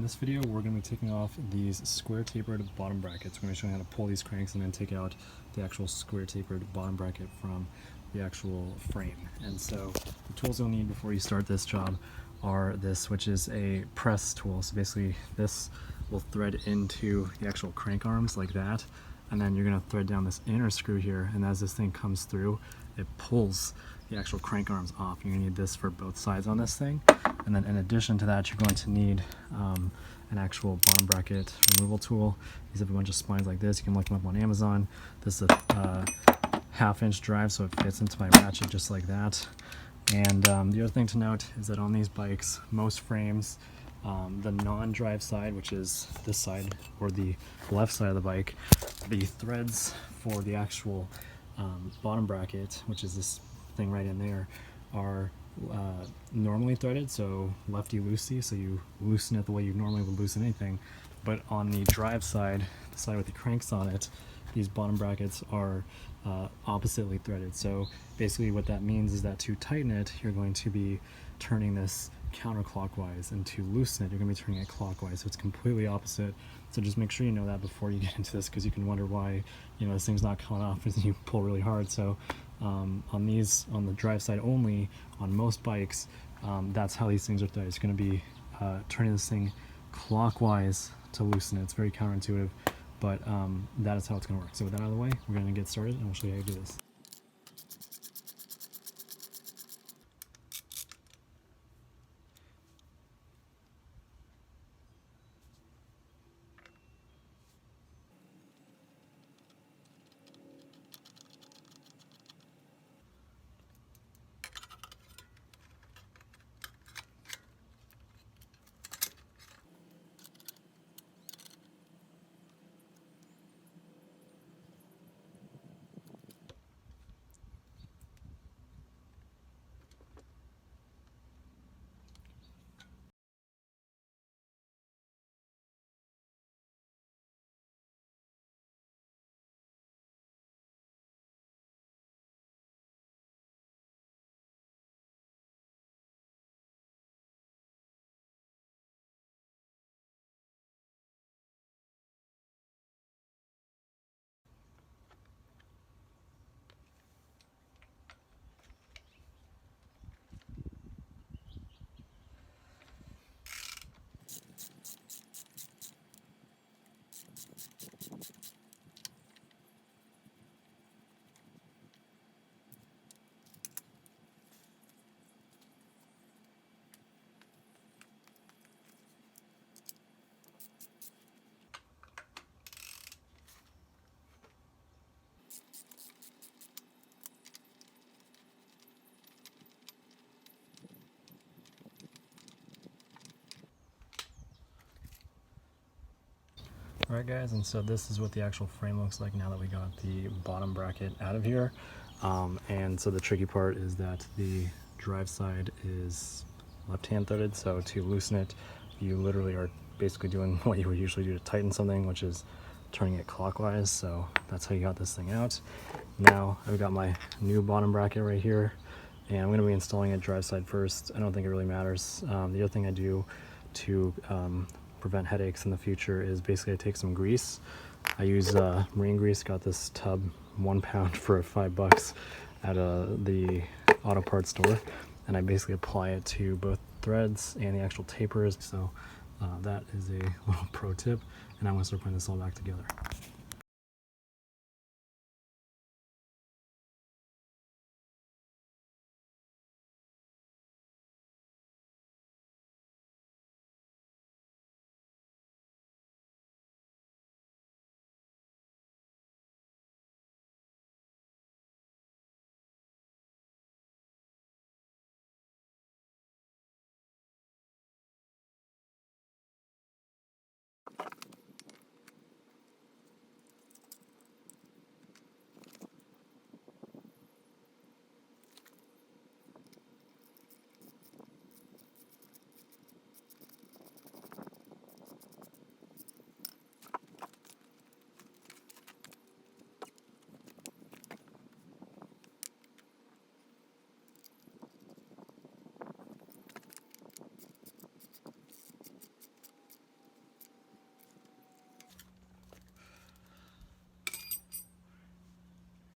in this video we're going to be taking off these square tapered bottom brackets. We're going to show you how to pull these cranks and then take out the actual square tapered bottom bracket from the actual frame. And so the tools you'll need before you start this job are this, which is a press tool. So basically this will thread into the actual crank arms like that, and then you're going to thread down this inner screw here, and as this thing comes through it pulls the actual crank arms off. You're going to need this for both sides on this thing, and then in addition to that you're going to need an actual bottom bracket removal tool. These have a bunch of splines like this. You can look them up on Amazon. This is a half-inch drive, so it fits into my ratchet just like that. And the other thing to note is that on these bikes, most frames, the non-drive side, which is this side or the left side of the bike, the threads for the actual bottom bracket, which is this thing right in there, are normally threaded, so lefty-loosey, so you loosen it the way you normally would loosen anything. But on the drive side, the side with the cranks on it, these bottom brackets are oppositely threaded. So basically what that means is that to tighten it, you're going to be turning this counterclockwise, and to loosen it, you're going to be turning it clockwise. So it's completely opposite. So just make sure you know that before you get into this, because you can wonder why, you know, this thing's not coming off as you pull really hard. So on the drive side only, on most bikes, that's how these things are threaded. It's going to be turning this thing clockwise to loosen it. It's very counterintuitive, but that is how it's going to work. So with that out of the way, we're going to get started and we'll show you how to do this. Alright guys, and so this is what the actual frame looks like now that we got the bottom bracket out of here. And so the tricky part is that the drive side is left-hand threaded, so to loosen it, you literally are basically doing what you would usually do to tighten something, which is turning it clockwise. So that's how you got this thing out. Now I've got my new bottom bracket right here, and I'm going to be installing it drive side first. I don't think it really matters. The other thing I do to prevent headaches in the future is basically I take some grease. I use marine grease. Got this tub, 1 pound for $5 at the auto parts store, and I basically apply it to both threads and the actual tapers. So that is a little pro tip, and I'm going to start putting this all back together.